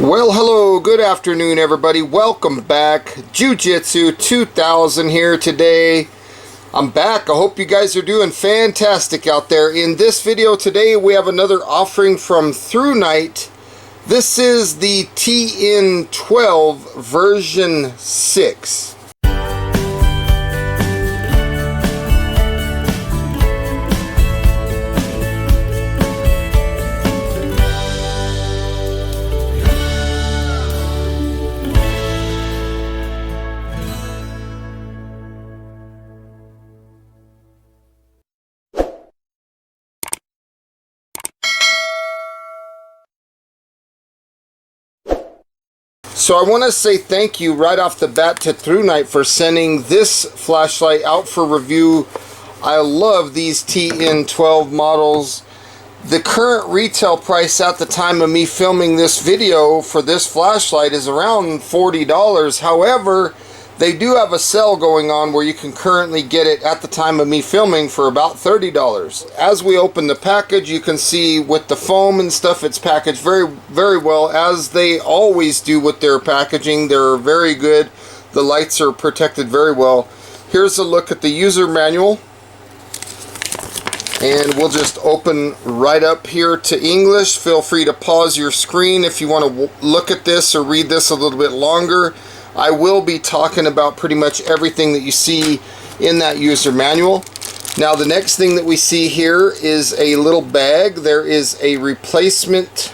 Well, hello, good afternoon everybody. Welcome back. Jiu-Jitsu 2000 here today. I'm back. I hope you guys are doing fantastic out there. In this video today we have another offering from Thrunite. This is the TN12 version 6. So I want to say thank you right off the bat to Thrunite for sending this flashlight out for review. I love these TN12 models. The current retail price at the time of me filming this video for this flashlight is around $40. However, they do have a sale going on where you can currently get it at the time of me filming for about $30. As we open the package, you can see with the foam and stuff, it's packaged very well, as they always do with their packaging. They're very good. The lights are protected very well. Here's a look at the user manual. And we'll just open right up here to English. Feel free to pause your screen if you want to look at this or read this a little bit longer. I will be talking about pretty much everything that you see in that user manual. Now the next thing that we see here is a little bag. There is a replacement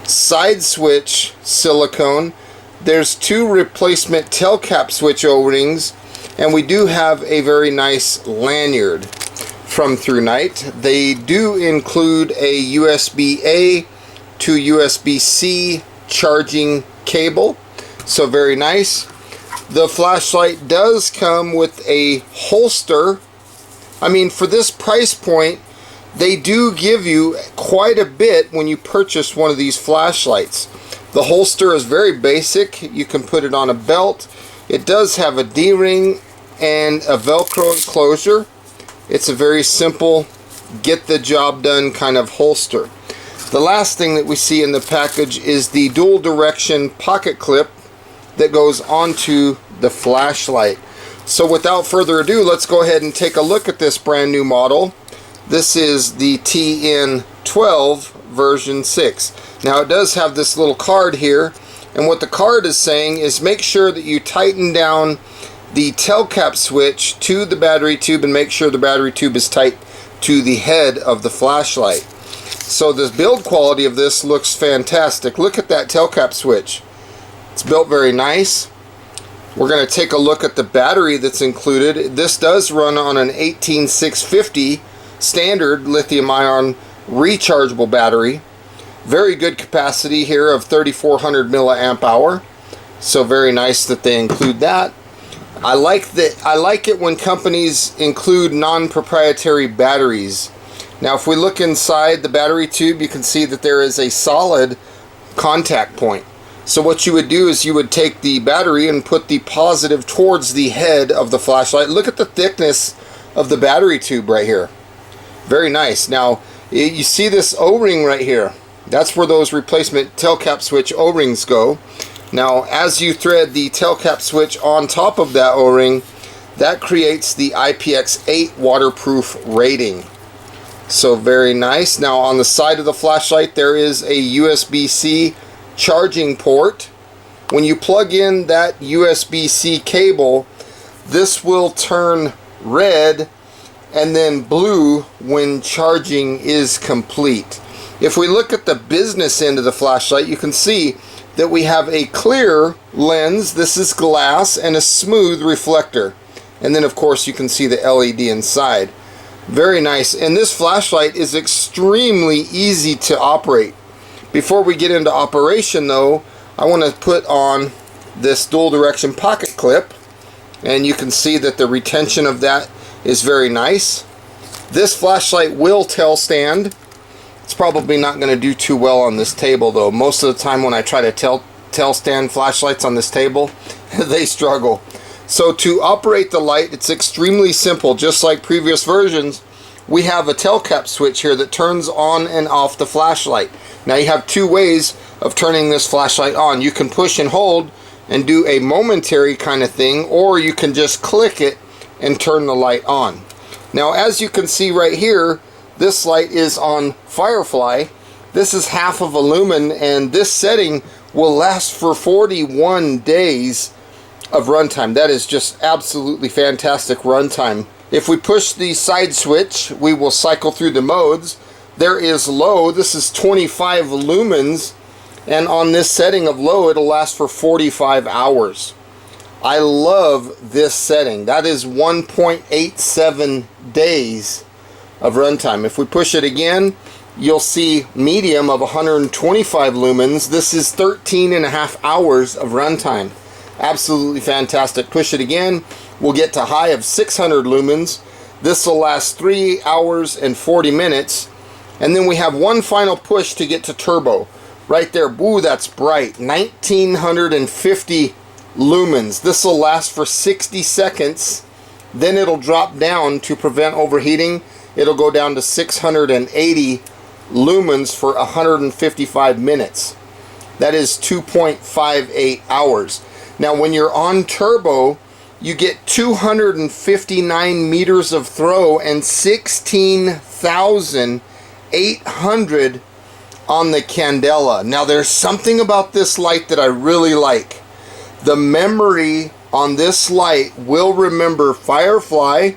side switch silicone. There's two replacement tail cap switch O-rings, and we do have a very nice lanyard from Thrunite. They do include a USB-A to USB-C charging cable. So very nice. The flashlight does come with a holster. I mean, for this price point, they do give you quite a bit when you purchase one of these flashlights. The holster is very basic. You can put it on a belt. It does have a D-ring and a Velcro enclosure. It's a very simple, get the job done kind of holster. The last thing that we see in the package is the dual direction pocket clip that goes onto the flashlight. So without further ado, let's go ahead and take a look at this brand new model. This is the TN12 version 6. Now it does have this little card here, and what the card is saying is make sure that you tighten down the tail cap switch to the battery tube and make sure the battery tube is tight to the head of the flashlight. So the build quality of this looks fantastic. Look at that tail cap switch. It's built very nice. We're going to take a look at the battery that's included. This does run on an 18650 standard lithium-ion rechargeable battery. Very good capacity here of 3400 milliamp hour. So very nice that they include that. I like it when companies include non-proprietary batteries. Now if we look inside the battery tube, you can see that there is a solid contact point. So what you would do is you would take the battery and put the positive towards the head of the flashlight. Look at the thickness of the battery tube right here. Very nice. Now you see this O-ring right here. That's where those replacement tail cap switch O-rings go. Now as you thread the tail cap switch on top of that O-ring, that creates the IPX8 waterproof rating. So very nice. Now on the side of the flashlight there is a USB-C charging port. When you plug in that USB-C cable, this will turn red and then blue when charging is complete. If we look at the business end of the flashlight, you can see that we have a clear lens, this is glass, and a smooth reflector. And then of course you can see the LED inside. Very nice. And this flashlight is extremely easy to operate. Before we get into operation though, I want to put on this dual direction pocket clip, and you can see that the retention of that is very nice. This flashlight will tail stand. It's probably not going to do too well on this table though. Most of the time when I try to tail stand flashlights on this table, they struggle. So to operate the light, it's extremely simple. Just like previous versions, we have a tail cap switch here that turns on and off the flashlight. Now you have two ways of turning this flashlight on. You can push and hold and do a momentary kind of thing, or you can just click it and turn the light on. Now as you can see right here, this light is on Firefly. This is half of a lumen, and this setting will last for 41 days of runtime. That is just absolutely fantastic runtime. If we push the side switch, we will cycle through the modes. There is low. This is 25 lumens, and on this setting of low, it'll last for 45 hours. I love this setting. That is 1.87 days of runtime. If we push it again, you'll see medium of 125 lumens. This is 13.5 hours of runtime. Absolutely fantastic. Push it again, we'll get to high of 600 lumens. This will last 3 hours and 40 minutes. And then we have one final push to get to turbo. Right there, boo, that's bright. 1950 lumens. This will last for 60 seconds. Then it'll drop down to prevent overheating. It'll go down to 680 lumens for 155 minutes. That is 2.58 hours. Now when you're on turbo, you get 259 meters of throw and 16,800 on the candela. Now there's something about this light that I really like. The memory on this light will remember Firefly,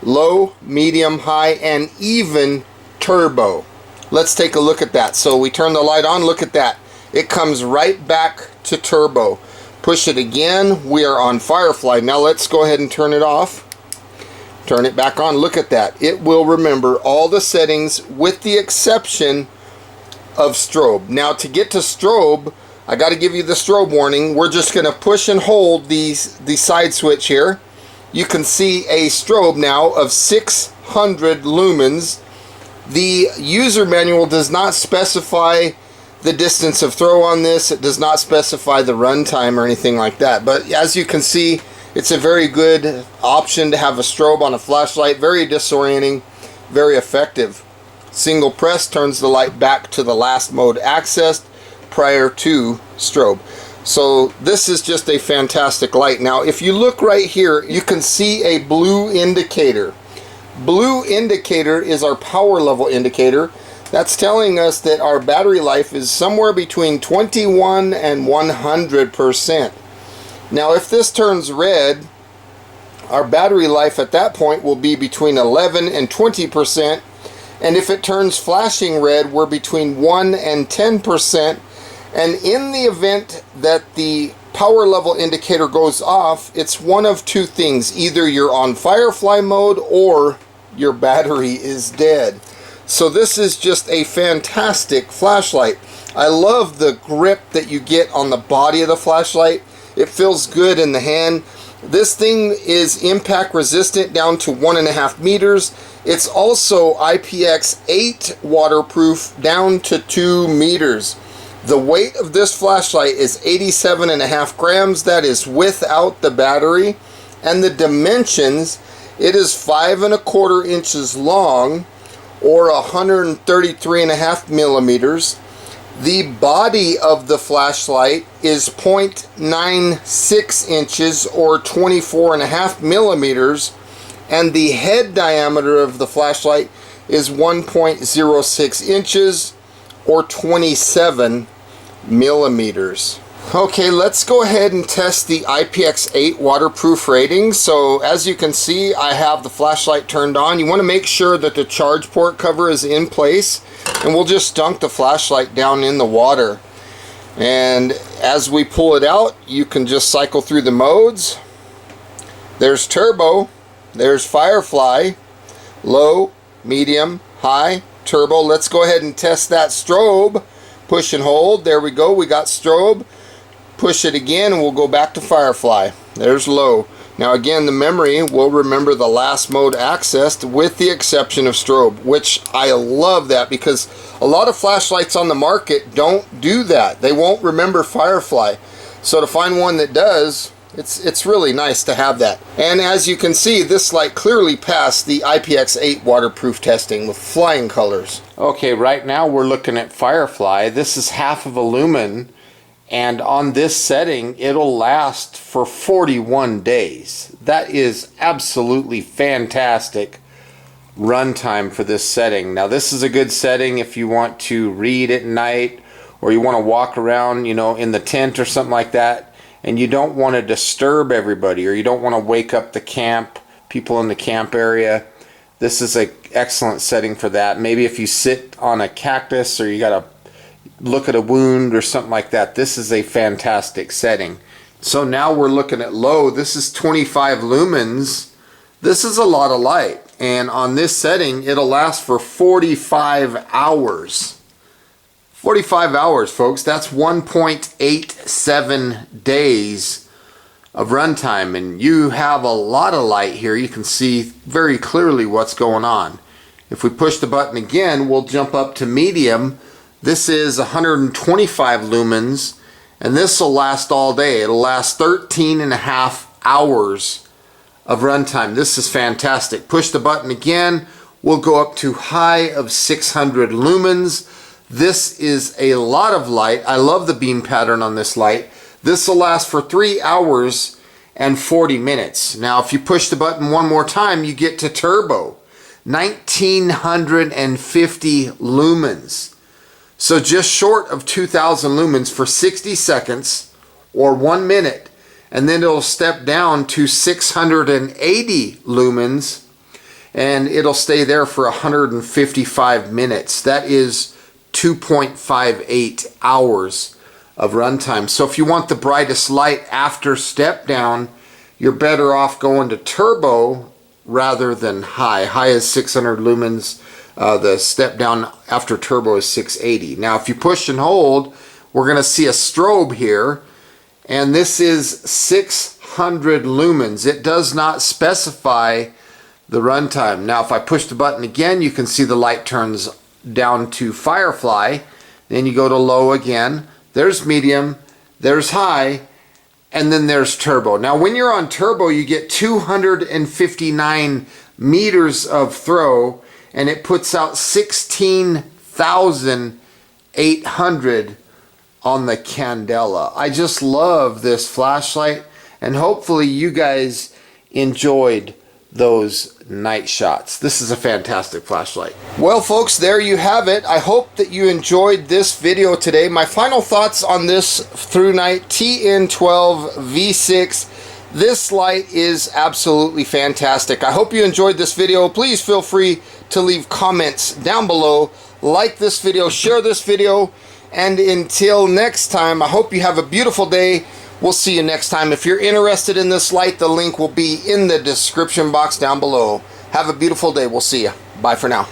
low, medium, high, and even turbo. Let's take a look at that. So we turn the light on, look at that. It comes right back to turbo. Push it again, we are on Firefly. Now let's go ahead and turn it off. Turn it back on, look at that. It will remember all the settings with the exception of strobe. Now to get to strobe, I got to give you the strobe warning. We're just going to push and hold the side switch here. You can see a strobe now of 600 lumens. The user manual does not specify the distance of throw on this. It does not specify the runtime or anything like that. But as you can see, it's a very good option to have a strobe on a flashlight. Very disorienting, very effective. Single press turns the light back to the last mode accessed prior to strobe. So this is just a fantastic light. Now if you look right here, you can see a blue indicator. Blue indicator is our power level indicator. That's telling us that our battery life is somewhere between 21 and 100%. Now if this turns red, our battery life at that point will be between 11 and 20%. And if it turns flashing red, we're between 1 and 10%. And in the event that the power level indicator goes off, it's one of two things. Either you're on Firefly mode or your battery is dead. So this is just a fantastic flashlight. I love the grip that you get on the body of the flashlight. It feels good in the hand. This thing is impact resistant down to 1.5 meters. It's also IPX8 waterproof down to 2 meters. The weight of this flashlight is 87.5 grams. That is without the battery. And the dimensions, it is 5.25 inches long, or 133.5 millimeters. The body of the flashlight is 0.96 inches, or 24.5 millimeters. And the head diameter of the flashlight is 1.06 inches, or 27 millimeters. Okay, let's go ahead and test the IPX8 waterproof rating. So as you can see, I have the flashlight turned on. You want to make sure that the charge port cover is in place, and we'll just dunk the flashlight down in the water. And as we pull it out, you can just cycle through the modes. There's turbo, there's Firefly, low, medium, high, turbo. Let's go ahead and test that strobe. Push and hold. There we go. We got strobe. Push it again and we'll go back to Firefly. There's low. Now again, the memory will remember the last mode accessed with the exception of strobe, which I love that because a lot of flashlights on the market don't do that. They won't remember Firefly. So to find one that does, It's really nice to have that. And as you can see, this light clearly passed the IPX8 waterproof testing with flying colors. Okay, right now we're looking at Firefly. This is half of a lumen, and on this setting it'll last for 41 days. That is absolutely fantastic runtime for this setting. Now this is a good setting if you want to read at night, or you want to walk around, you know, in the tent or something like that, and you don't want to disturb everybody, or you don't want to wake up the camp, people in the camp area. This is an excellent setting for that. Maybe if you sit on a cactus, or you got to look at a wound or something like that, this is a fantastic setting. So now we're looking at low. This is 25 lumens. This is a lot of light, and on this setting it'll last for 45 hours. 45 hours, folks. That's 1.87 days of runtime, and you have a lot of light here. You can see very clearly what's going on. If we push the button again, we'll jump up to medium. This is 125 lumens, and this will last all day. It'll last 13.5 hours of runtime. This is fantastic. Push the button again, we'll go up to high of 600 lumens. This is a lot of light. I love the beam pattern on this light. This will last for 3 hours and 40 minutes. Now if you push the button one more time, you get to turbo. 1950 lumens. So just short of 2000 lumens for 60 seconds or 1 minute. And then it'll step down to 680 lumens, and it'll stay there for 155 minutes. That is 2.58 hours of runtime. So if you want the brightest light after step down, you're better off going to turbo rather than high. High is 600 lumens. The step down after turbo is 680. Now if you push and hold, we're going to see a strobe here, and this is 600 lumens. It does not specify the runtime. Now if I push the button again, you can see the light turns down to Firefly. Then you go to low again. There's medium, there's high, and then there's turbo. Now when you're on turbo, you get 259 meters of throw, and it puts out 16,800 on the candela. I just love this flashlight, and hopefully you guys enjoyed those night shots. This is a fantastic flashlight. Well folks, there you have it. I hope that you enjoyed this video today. My final thoughts on this Thrunite TN12 V6. This light is absolutely fantastic. I hope you enjoyed this video. Please feel free to leave comments down below. Like this video, share this video, and until next time, I hope you have a beautiful day. We'll see you next time. If you're interested in this light, the link will be in the description box down below. Have a beautiful day. We'll see you. Bye for now.